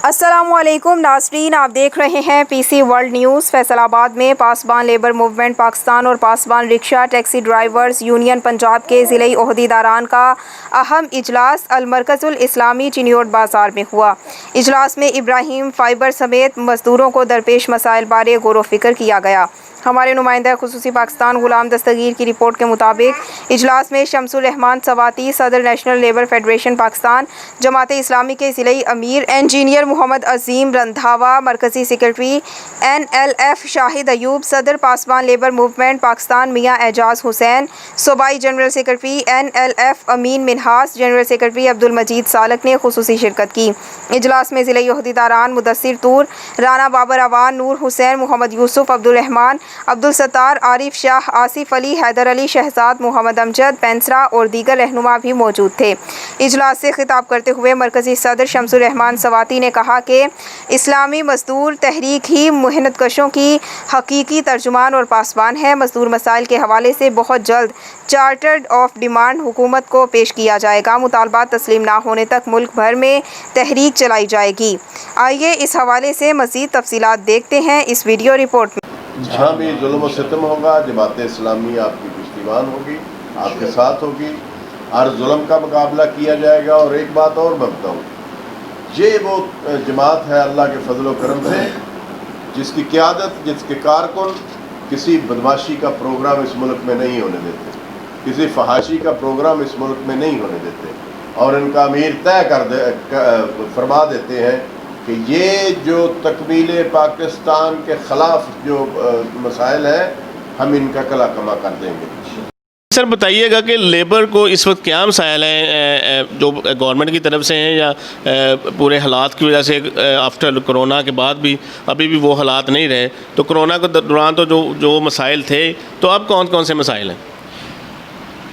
अस्सलामु अलैकुम नाज़रीन, आप देख रहे हैं पीसी वर्ल्ड न्यूज़। फैसलाबाद में पासबान लेबर मूवमेंट पाकिस्तान और Pasban rickshaw taxi drivers union Punjab के ज़िले ओहदेदारान का अहम इजलास अल-मरकज़ुल इस्लामी चिनियोट बाज़ार में हुआ। इजलास में इब्राहिम फाइबर समेत मजदूरों को दरपेश मसाइल बारे गौर व फिक्र किया गया। हमारे नुमाइंदा खुसूसी पाकिस्तान गुलाम दस्तगीर की रिपोर्ट के मुताबिक इजलास में शमसुल रहमान सवाती, सदर national labour federation Pakistan, Jamaat Islami के ज़िले अमीर इंजीनियर मोहम्मद अजीम रंधावा, मरकज़ी सेक्रेटरी NLF शाहिद अयूब, सदर पासबान लेबर मूवमेंट पाकिस्तान मियाँ एजाज हुसैन, सूबाई जनरल सेक्रेटरी NLF अमीन मिनहास, जनरल सेक्रेटरी अब्दुल मजीद सालक ने खुसूसी शिरकत की। इजलास में ज़िले ओहदेदारान मुदस्सिर तूर, राना बाबर अवान, नूर हुसैन, मोहम्मद यूसुफ, अब्दुल रहमान, अब्दुल सत्तार, आरिफ शाह, आसिफ अली, हैदर अली, शहजाद, मोहम्मद अमजद, पेंसरा और दीगर रहनुमा भी मौजूद थे। इजलास से खिताब करते हुए मरकज़ी सदर शमसुल रहमान सवाती ने कहा कि इस्लामी मजदूर तहरीक ही मेहनत कशों की हकीकी तर्जुमान और पासबान है। मजदूर मसाइल के हवाले से बहुत जल्द चार्टर्ड ऑफ डिमांड हुकूमत को पेश किया जाएगा। मुतालबात तस्लीम ना होने तक मुल्क भर में तहरीक चलाई जाएगी। आइए इस हवाले से मज़ीद तफसीलात देखते हैं इस वीडियो रिपोर्ट में। जहाँ भी जुल्म व सितम होगा, जमात इस्लामी आपकी पुश्तैबान होगी, आपके साथ होगी, हर जुल्म का मुकाबला किया जाएगा। और एक बात और मैं बताऊँ, ये वो जमात है अल्लाह के फजल व करम से जिसकी क़यादत, जिसके कारकुन किसी बदमाशी का प्रोग्राम इस मुल्क में नहीं होने देते, किसी फहाशी का प्रोग्राम इस मुल्क में नहीं होने देते। और इनका अमीर तय फरमा देते हैं कि ये जो तकमील पाकिस्तान के ख़िलाफ़ जो मसाइल हैं, हम इनका कला कमा कर देंगे। सर बताइएगा कि लेबर को इस वक्त क्या मसाइल हैं जो गवर्नमेंट की तरफ से हैं या पूरे हालात की वजह से, आफ्टर कोरोना के बाद भी अभी भी वो हालात नहीं रहे, तो कोरोना के दौरान तो जो मसाइल थे, तो अब कौन कौन से मसाइल हैं?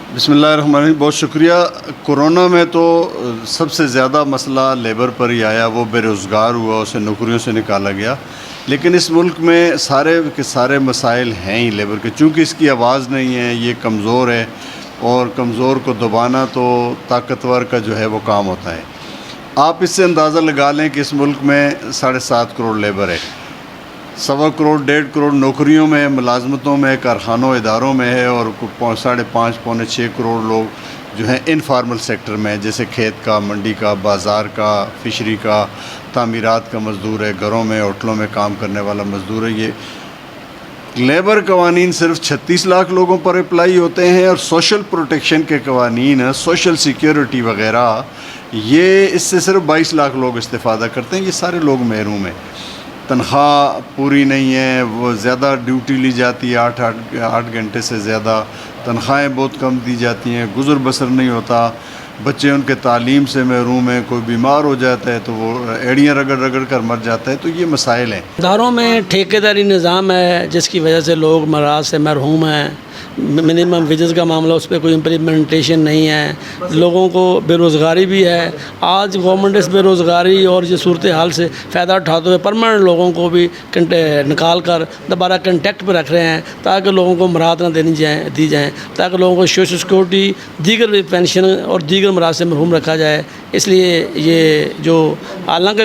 बिस्मिल्लाहिर्रहमानिर्रहीम, बहुत शुक्रिया। कोरोना में तो सबसे ज़्यादा मसला लेबर पर ही आया, वो बेरोज़गार हुआ, उसे नौकरियों से निकाला गया। लेकिन इस मुल्क में सारे के सारे मसाइल हैं ही लेबर के, चूँकि इसकी आवाज़ नहीं है, ये कमज़ोर है, और कमज़ोर को दबाना तो ताकतवर का जो है वो काम होता है। आप इससे अंदाज़ा लगा लें कि इस मुल्क में 7.5 करोड़ लेबर है, 1.25 करोड़ 1.5 करोड़ नौकरियों में, मुलाजमतों में, कारखानों इदारों में है, और 5.5 पौने 6 करोड़ लोग जो हैं इनफार्मल सेक्टर में, जैसे खेत का, मंडी का, बाज़ार का, फिशरी का, तामीरात का मज़दूर है, घरों में, होटलों में काम करने वाला मज़दूर है। ये लेबर कवानीन सिर्फ 36 लाख लोगों पर अप्लाई होते हैं, और सोशल प्रोटेक्शन के कवानीन, सोशल सिक्योरिटी वगैरह, ये इससे सिर्फ 22 लाख लोग इस्तेफ़ादा करते हैं। ये सारे लोग महरूम हैं, तनख्वाह पूरी नहीं है, वो ज़्यादा ड्यूटी ली जाती है, 8 घंटे से ज़्यादा, तनख्वाहें बहुत कम दी जाती हैं, गुज़र बसर नहीं होता, बच्चे उनके तालीम से महरूम हैं, कोई बीमार हो जाता है तो वो एड़ियाँ रगड़ रगड़ कर मर जाता है। तो ये मसाइल हैं। इदारों में ठेकेदारी निज़ाम है जिसकी वजह से लोग मराज से मरहूम हैं। मिनिमम वेजेस का मामला, उस पर कोई इम्प्लीमेंटेशन नहीं है, लोगों को बेरोज़गारी भी है। आज गवर्नमेंट इस बेरोज़गारी और ये सूरत हाल से फ़ायदा उठाते हुए परमानेंट लोगों को भी निकाल कर दोबारा कंटेक्ट पर रख रहे हैं, ताकि लोगों को मराद ना दी जाएँ, ताकि लोगों को सोशल सिक्योरिटी, दीगर पेंशन और दीगर मराद से महरूम रखा जाए। इसलिए ये जो हालांकि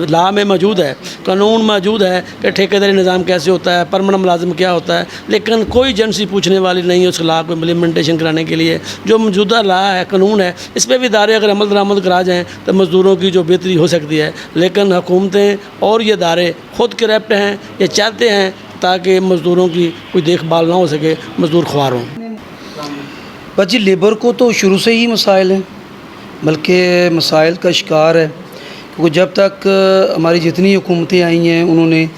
लॉ में मौजूद है, कानून मौजूद है कि ठेकेदारी निज़ाम कैसे होता है, परमानेंट मुलाजिम क्या होता है, लेकिन कोई एजेंसी पूछने वाली नहीं है उस लॉ को इम्प्लीमेंटेशन कराने के लिए। जो मौजूदा लॉ है, कानून है, इस पर भी इदारे अगर अमल दरामद करा जाएँ तो मज़दूरों की जो बेहतरी हो सकती है। लेकिन हुकूमतें और ये इदारे ख़ुद करप्ट हैं, ये चाहते हैं ताकि मज़दूरों की कोई देखभाल ना हो सके, मज़दूर ख्वार हों। बस जी, लेबर को तो शुरू से ही मसाइल हैं, बल्कि मसाइल का शिकार है, क्योंकि जब तक हमारी जितनी हुकूमतें आई हैं उन्होंने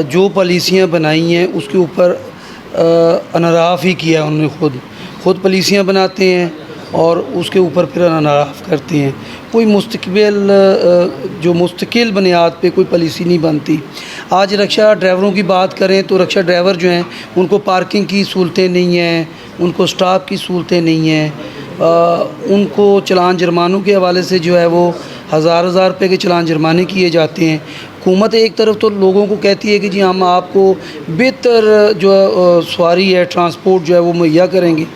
जो पॉलिसियाँ बनाई हैं उसके ऊपर अनराफ ही किया। उन्होंने खुद पॉलिसियाँ बनाते हैं और उसके ऊपर फिर अनराफ करते हैं। कोई मुस्तकिल बुनियाद पे कोई पॉलिसी नहीं बनती। आज रक्षा ड्राइवरों की बात करें तो रक्षा ड्राइवर जो हैं उनको पार्किंग की सहूलतें नहीं हैं, उनको स्टाफ की सहूलतें नहीं हैं, उनको चलान जुर्मानों के हवाले से जो है वो हज़ार रुपये के चलान जुर्माने किए जाते हैं। हुकूमत एक तरफ तो लोगों को कहती है कि जी हम आपको बेहतर जो सवारी है, ट्रांसपोर्ट जो है वो मुहैया करेंगे,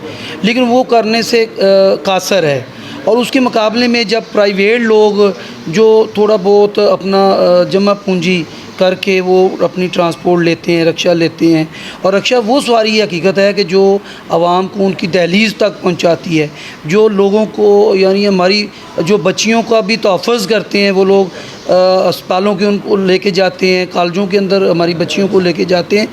लेकिन वो करने से कासर है। اور اس کے مقابلے میں جب پرائیویٹ لوگ جو تھوڑا بہت اپنا جمع پونجی کر کے وہ اپنی ٹرانسپورٹ لیتے ہیں، رکشہ لیتے ہیں، اور رکشہ وہ سواری حقیقت ہے کہ جو عوام کو ان کی دہلیز تک پہنچاتی ہے، جو لوگوں کو یعنی ہماری جو بچیوں کا بھی تحفظ کرتے ہیں وہ لوگ اسپتالوں کے ان کو لے کے جاتے ہیں، کالجوں کے اندر ہماری بچیوں کو لے کے جاتے ہیں۔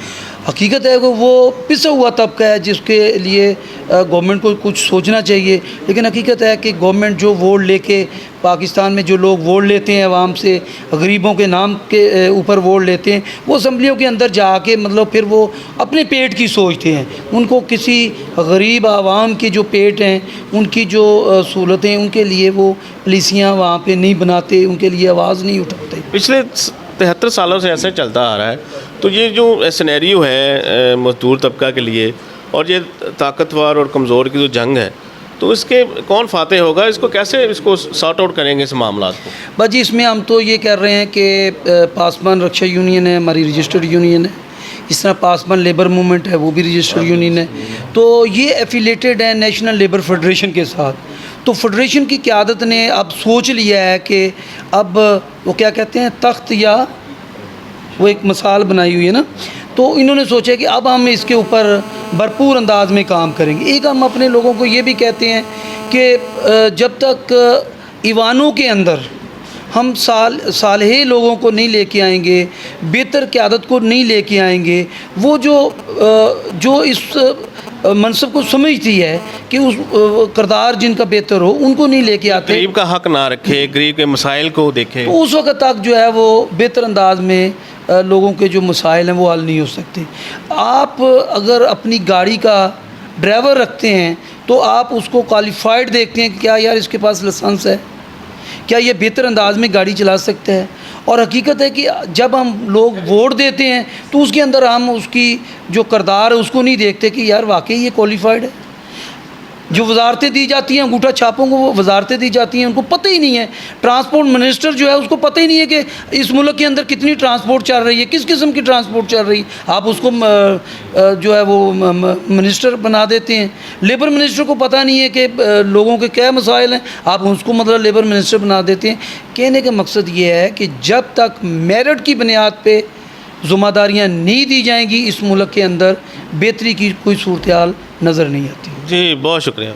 حقیقت ہے کہ وہ پسا ہوا طبقہ ہے جس کے لیے گورنمنٹ کو کچھ سوچنا چاہیے، لیکن حقیقت ہے کہ گورنمنٹ جو ووٹ لے کے پاکستان میں جو لوگ ووٹ لیتے ہیں عوام سے، غریبوں کے نام کے اوپر ووٹ لیتے ہیں، وہ اسمبلیوں کے اندر جا کے مطلب پھر وہ اپنے پیٹ کی سوچتے ہیں، ان کو کسی غریب عوام کے جو پیٹ ہیں ان کی جو سہولتیں ان کے لیے وہ پالیسیاں وہاں پہ نہیں بناتے، ان کے لیے آواز نہیں اٹھاتے۔ پچھلے 73 سالوں سے ایسے چلتا آ رہا ہے، تو یہ جو سینیریو ہے مزدور طبقہ کے لیے اور یہ طاقتور اور کمزور کی جو جنگ ہے، تو اس کے کون فاتح ہوگا؟ اس کو کیسے اس کو سارٹ آؤٹ کریں گے اس معاملات کو؟ بس جی اس میں ہم تو یہ کر رہے ہیں کہ پاسبان رکشہ یونین ہے، ہماری رجسٹرڈ یونین ہے، اس طرح پاسبان لیبر موومنٹ ہے وہ بھی رجسٹرڈ یونین ہے، تو یہ ایفیلیٹڈ ہے نیشنل لیبر فیڈریشن کے ساتھ۔ تو فیڈریشن کی قیادت نے اب سوچ لیا ہے کہ اب وہ کیا کہتے ہیں تخت یا وہ ایک مثال بنائی ہوئی ہے نا، تو انہوں نے سوچا کہ اب ہم اس کے اوپر بھرپور انداز میں کام کریں گے۔ ایک ہم اپنے لوگوں کو یہ بھی کہتے ہیں کہ جب تک ایوانوں کے اندر ہم صالح لوگوں کو نہیں لے کے آئیں گے، بہتر قیادت کو نہیں لے کے آئیں گے، وہ جو اس منصب کو سمجھتی ہے کہ اس کردار جن کا بہتر ہو ان کو نہیں لے کے آتے، غریب کا حق نہ رکھے، غریب کے مسائل کو دیکھے، تو اس وقت تک جو ہے وہ بہتر انداز میں لوگوں کے جو مسائل ہیں وہ حل نہیں ہو سکتے۔ آپ اگر اپنی گاڑی کا ڈرائیور رکھتے ہیں تو آپ اس کو کوالیفائڈ دیکھتے ہیں کہ کیا یار اس کے پاس لائسنس ہے، کیا یہ بہتر انداز میں گاڑی چلا سکتا ہے، اور حقیقت ہے کہ جب ہم لوگ ووٹ دیتے ہیں تو اس کے اندر ہم اس کی جو کردار ہے اس کو نہیں دیکھتے کہ یار واقعی یہ کوالیفائڈ ہے۔ جو وزارتیں دی جاتی ہیں انگوٹھا چھاپوں کو وہ وزارتیں دی جاتی ہیں، ان کو پتہ ہی نہیں ہے، ٹرانسپورٹ منسٹر جو ہے اس کو پتہ ہی نہیں ہے کہ اس ملک کے اندر کتنی ٹرانسپورٹ چل رہی ہے، کس قسم کی ٹرانسپورٹ چل رہی ہے، آپ اس کو جو ہے وہ منسٹر بنا دیتے ہیں۔ لیبر منسٹر کو پتہ نہیں ہے کہ لوگوں کے کیا مسائل ہیں، آپ اس کو مطلب لیبر منسٹر بنا دیتے ہیں۔ کہنے کا مقصد یہ ہے کہ جب تک میرٹ کی بنیاد پہ ذمہ داریاں نہیں دی جائیں گی اس ملک کے اندر بہتری کی کوئی صورتحال نظر نہیں آتی۔ جی بہت شکریہ۔